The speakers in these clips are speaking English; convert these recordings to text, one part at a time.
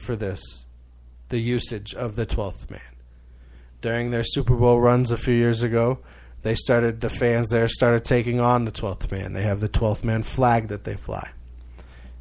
for this, the usage of the 12th man. During their Super Bowl runs a few years ago, the fans there started taking on the 12th man. They have the 12th man flag that they fly.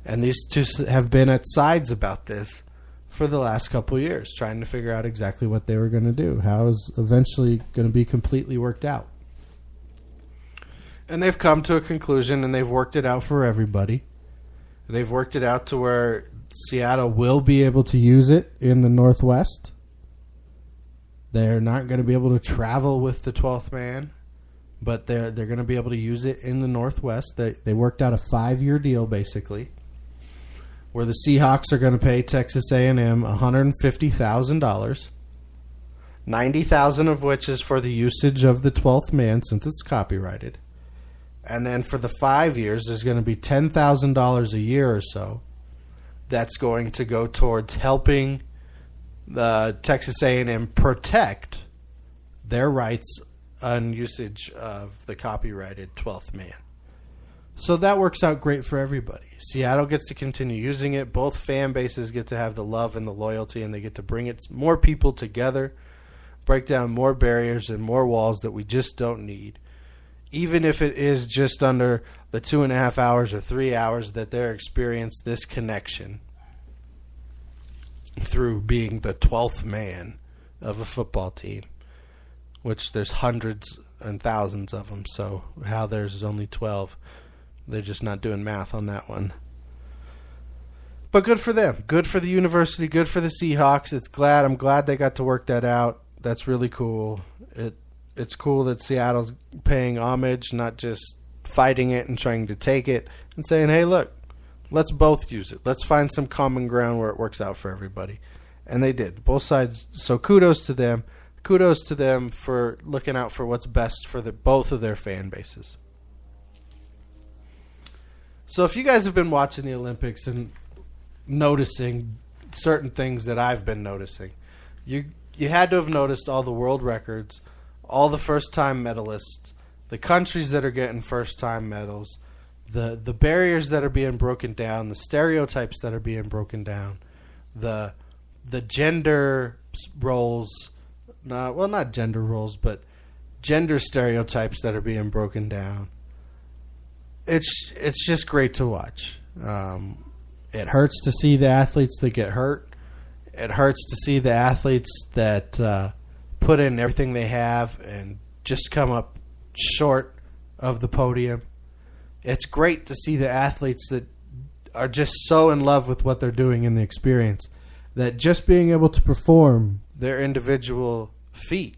And these two have been at sides about this for the last couple of years, trying to figure out exactly what they were going to do, how it's eventually going to be completely worked out. And they've come to a conclusion, and they've worked it out for everybody. They've worked it out to where Seattle will be able to use it in the Northwest. They're not going to be able to travel with the 12th man, but they're going to be able to use it in the Northwest. They worked out a 5-year deal, basically, where the Seahawks are going to pay Texas A&M $150,000, $90,000 of which is for the usage of the 12th man since it's copyrighted. And then for the 5 years, there's going to be $10,000 a year or so that's going to go towards helping the Texas A&M protect their rights on usage of the copyrighted 12th man. So that works out great for everybody. Seattle gets to continue using it. Both fan bases get to have the love and the loyalty, and they get to bring more people together, break down more barriers and more walls that we just don't need. Even if it is just under the 2.5 hours or 3 hours that they're experiencing this connection through being the 12th man of a football team, which there's hundreds and thousands of them. So how there's only 12, they're just not doing math on that one. But good for them. Good for the university. Good for the Seahawks. I'm glad they got to work that out. That's really cool. It's cool that Seattle's paying homage, not just fighting it and trying to take it and saying, hey, look, let's both use it. Let's find some common ground where it works out for everybody. And they did. Both sides. So kudos to them. Kudos to them for looking out for what's best for both of their fan bases. So if you guys have been watching the Olympics and noticing certain things that I've been noticing, you had to have noticed all the world records, all the first-time medalists, the countries that are getting first-time medals, the barriers that are being broken down, the stereotypes that are being broken down, the gender roles, not gender roles, but gender stereotypes that are being broken down. It's just great to watch. It hurts to see the athletes that get hurt. It hurts to see the athletes that put in everything they have and just come up short of the podium. It's great to see the athletes that are just so in love with what they're doing in the experience that just being able to perform their individual feat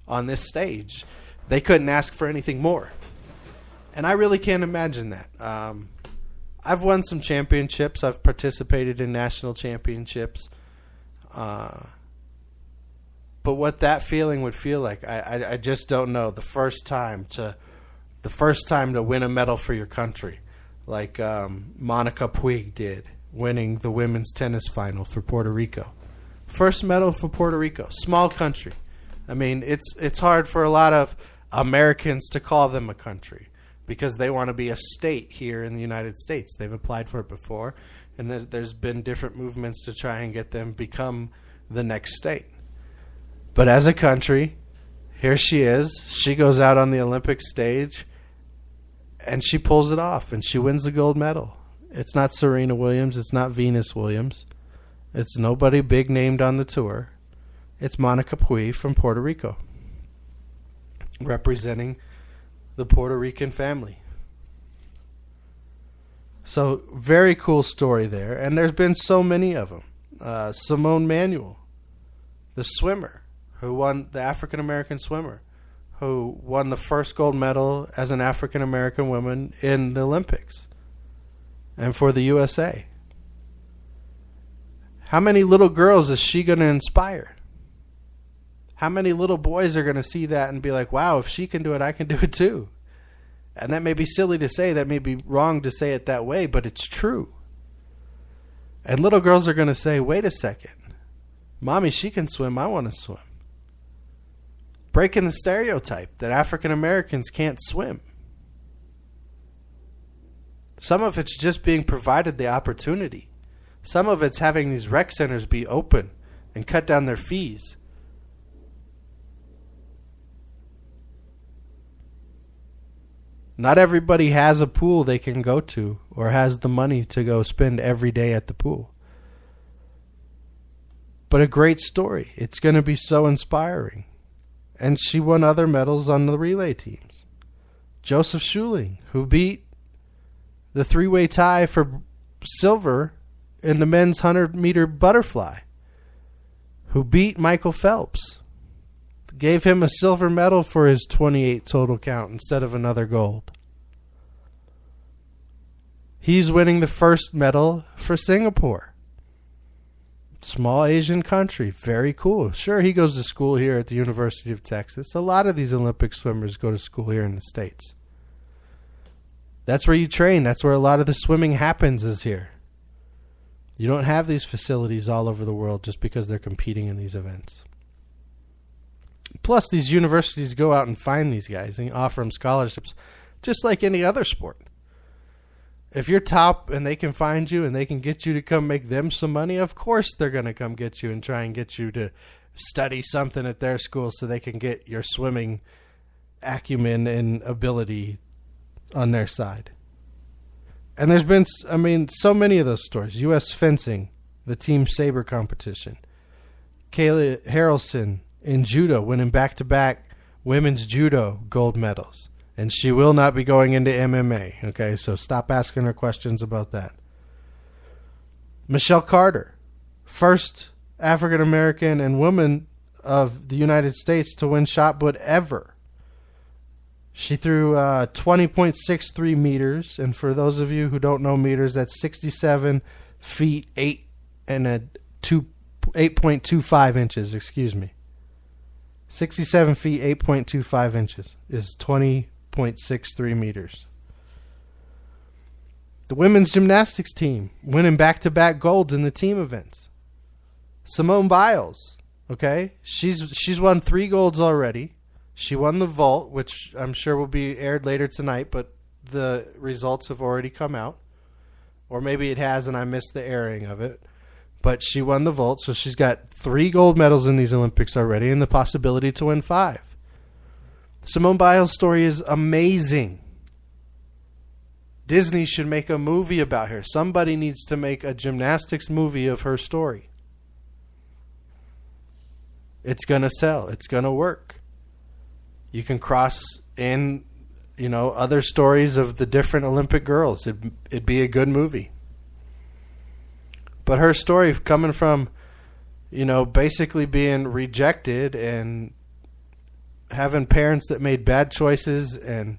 on this stage, they couldn't ask for anything more. And I really can't imagine that. I've won some championships. I've participated in national championships. But what that feeling would feel like, I just don't know. The first time to win a medal for your country, like Monica Puig did, winning the women's tennis final for Puerto Rico. First medal for Puerto Rico, small country. I mean, it's hard for a lot of Americans to call them a country because they want to be a state here in the United States. They've applied for it before, and there's been different movements to try and get them become the next state. But as a country, here she is. She goes out on the Olympic stage, and she pulls it off, and she wins the gold medal. It's not Serena Williams. It's not Venus Williams. It's nobody big named on the tour. It's Monica Puig from Puerto Rico, representing the Puerto Rican family. So, very cool story there. And there's been so many of them. Simone Manuel, the swimmer, who won the African-American swimmer, who won the first gold medal as an African-American woman in the Olympics and for the USA. How many little girls is she going to inspire? How many little boys are going to see that and be like, wow, if she can do it, I can do it too? And that may be silly to say, that may be wrong to say it that way, but it's true. And little girls are going to say, wait a second. Mommy, she can swim, I want to swim. Breaking the stereotype that African Americans can't swim. Some of it's just being provided the opportunity. Some of it's having these rec centers be open and cut down their fees. Not everybody has a pool they can go to or has the money to go spend every day at the pool. But a great story. It's going to be so inspiring. And she won other medals on the relay teams. Joseph Schuling, who beat the three-way tie for silver in the men's 100-meter butterfly, who beat Michael Phelps, gave him a silver medal for his 28 total count instead of another gold. He's winning the first medal for Singapore. Small Asian country. Very cool. Sure, he goes to school here at the University of Texas. A lot of these Olympic swimmers go to school here in the States. That's where you train. That's where a lot of the swimming happens, is here. You don't have these facilities all over the world just because they're competing in these events. Plus, these universities go out and find these guys and offer them scholarships just like any other sport. If you're top and they can find you and they can get you to come make them some money, of course they're going to come get you and try and get you to study something at their school so they can get your swimming acumen and ability on their side. And there's been, so many of those stories. U.S. fencing, the team saber competition. Kayla Harrelson in judo, winning back-to-back women's judo gold medals. And she will not be going into MMA, okay? So stop asking her questions about that. Michelle Carter, first African-American and woman of the United States to win shot put ever. She threw 20.63 meters, and for those of you who don't know meters, that's 67 feet 8.25 inches, 67 feet 8.25 inches is 20.63 meters. The women's gymnastics team winning back-to-back golds in the team events. Simone Biles, okay? She's won 3 golds already. She won the vault, which I'm sure will be aired later tonight, but the results have already come out. Or maybe it has and I missed the airing of it. But she won the vault, so she's got 3 gold medals in these Olympics already and the possibility to win 5. Simone Biles' story is amazing. Disney should make a movie about her. Somebody needs to make a gymnastics movie of her story. It's going to sell. It's going to work. You can cross in, other stories of the different Olympic girls. It'd be a good movie. But her story coming from, basically being rejected and having parents that made bad choices and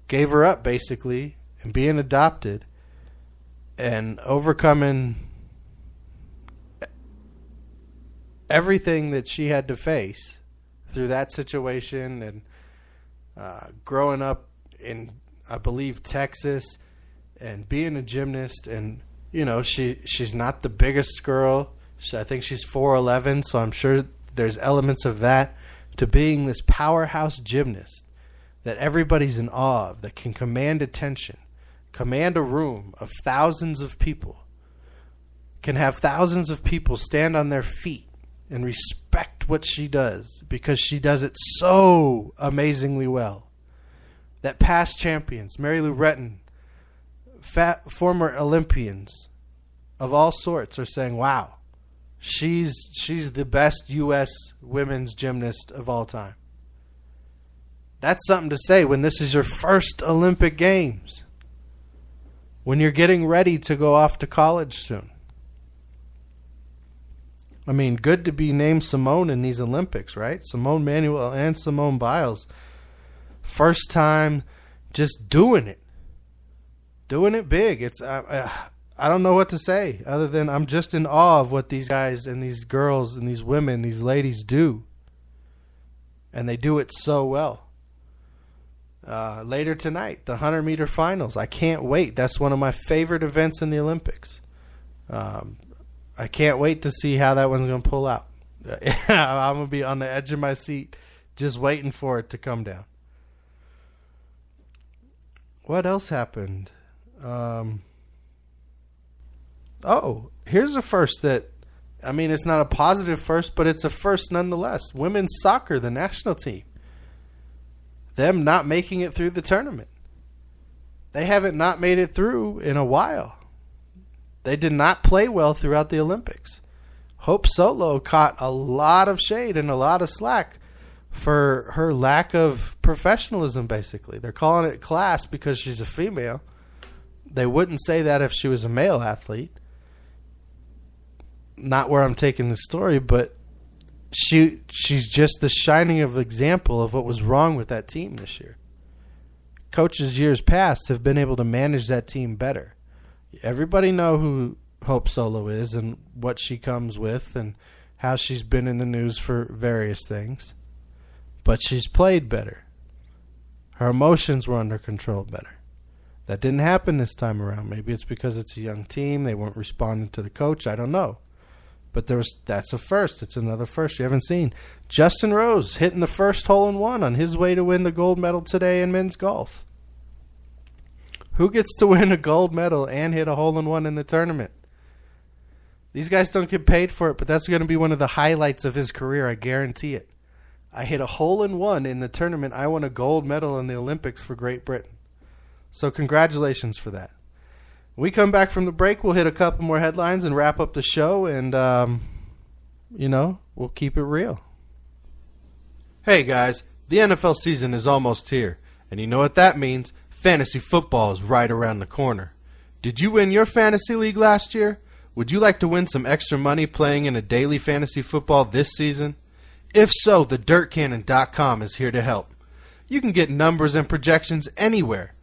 gave her up, basically, and being adopted and overcoming everything that she had to face through that situation and growing up in, I believe, Texas and being a gymnast. And, she's not the biggest girl. I think she's 4'11", so I'm sure there's elements of that to being this powerhouse gymnast that everybody's in awe of, that can command attention, command a room of thousands of people, can have thousands of people stand on their feet and respect what she does because she does it so amazingly well. That past champions, Mary Lou Retton, former Olympians of all sorts are saying, wow, she's the best U.S. women's gymnast of all time. That's something to say when this is your first Olympic Games, when you're getting ready to go off to college soon. Good to be named Simone in these Olympics, right? Simone Manuel and Simone Biles. First time just doing it. Doing it big. It's I don't know what to say other than I'm just in awe of what these guys and these girls and these women, these ladies do. And they do it so well. Later tonight, the 100-meter finals. I can't wait. That's one of my favorite events in the Olympics. I can't wait to see how that one's going to pull out. I'm going to be on the edge of my seat just waiting for it to come down. What else happened? oh, here's a first that, I mean, it's not a positive first, but it's a first nonetheless. Women's soccer, the national team. Them not making it through the tournament. They haven't not made it through in a while. They did not play well throughout the Olympics. Hope Solo caught a lot of shade and a lot of slack for her lack of professionalism, basically. They're calling it class because she's a female. They wouldn't say that if she was a male athlete. Not where I'm taking the story, but she's just the shining of example of what was wrong with that team this year. Coaches years past have been able to manage that team better. Everybody know who Hope Solo is and what she comes with and how she's been in the news for various things. But she's played better. Her emotions were under control better. That didn't happen this time around. Maybe it's because it's a young team. They weren't responding to the coach. I don't know. But that's a first. It's another first you haven't seen. Justin Rose hitting the first hole-in-one on his way to win the gold medal today in men's golf. Who gets to win a gold medal and hit a hole-in-one in the tournament? These guys don't get paid for it, but that's going to be one of the highlights of his career. I guarantee it. I hit a hole-in-one in the tournament. I won a gold medal in the Olympics for Great Britain. So congratulations for that. When we come back from the break, we'll hit a couple more headlines and wrap up the show, and, we'll keep it real. Hey, guys, the NFL season is almost here, and you know what that means. Fantasy football is right around the corner. Did you win your fantasy league last year? Would you like to win some extra money playing in a daily fantasy football this season? If so, the dirtcannon.com is here to help. You can get numbers and projections anywhere.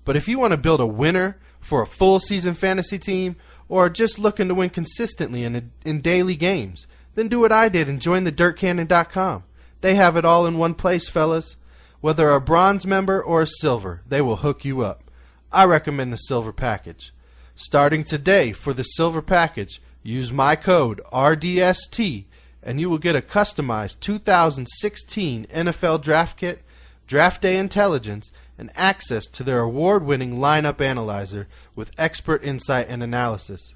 But if you want to build a winner for a full season fantasy team or just looking to win consistently in daily games, then do what I did and join the dirtcannon.com. They have it all in one place, fellas. Whether a bronze member or a silver, they will hook you up. I recommend the silver package. Starting today for the silver package, use my code RDST and you will get a customized 2016 NFL Draft Kit, Draft Day Intelligence, and access to their award-winning lineup analyzer with expert insight and analysis.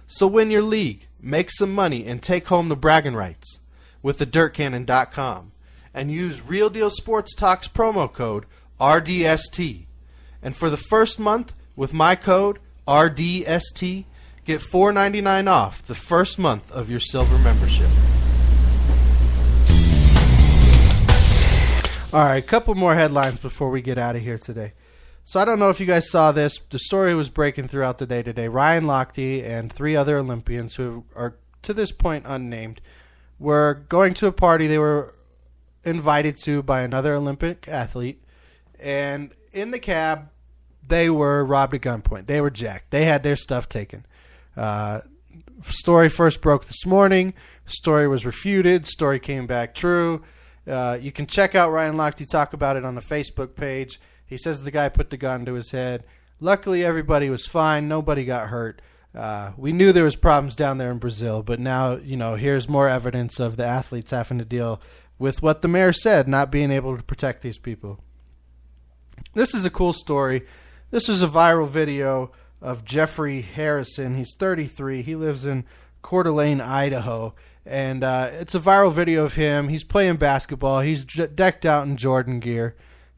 So win your league, make some money, and take home the bragging rights with thedirtcannon.com. And use Real Deal Sports Talk's promo code RDST. And for the first month, with my code RDST, get $4.99 off the first month of your silver membership. All right, a couple more headlines before we get out of here today. So I don't know if you guys saw this. The story was breaking throughout the day today. Ryan Lochte and 3 other Olympians who are, to this point, unnamed, were going to a party they were invited to by another Olympic athlete, and in the cab they were robbed at gunpoint. They were jacked. They had their stuff taken. Story first broke this morning. Story was refuted. Story came back true. You can check out Ryan Lochte talk about it on the Facebook page. He says the guy put the gun to his head. Luckily everybody was fine. Nobody got hurt. We knew there was problems down there in Brazil, but now, here's more evidence of the athletes having to deal with what the mayor said, not being able to protect these people. This is a cool story. This is a viral video of Jeffrey Harrison. He's 33. He lives in Coeur d'Alene, Idaho. And it's a viral video of him. He's playing basketball. He's decked out in Jordan gear.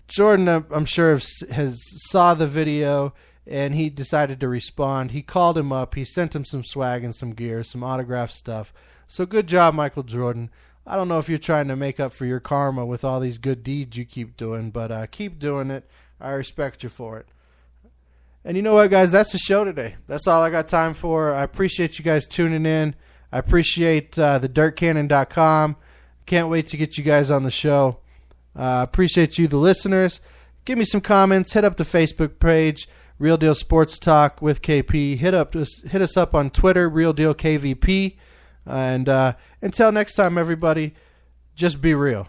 Jordan, I'm sure, has saw the video, and he decided to respond. He called him up. He sent him some swag and some gear, some autographed stuff. So good job, Michael Jordan. I don't know if you're trying to make up for your karma with all these good deeds you keep doing, but keep doing it. I respect you for it. And you know what, guys? That's the show today. That's all I got time for. I appreciate you guys tuning in. I appreciate thedirtcannon.com. Can't wait to get you guys on the show. Appreciate you, the listeners. Give me some comments. Hit up the Facebook page, Real Deal Sports Talk with KP. Hit us up on Twitter, Real Deal KVP. And until next time, everybody, just be real.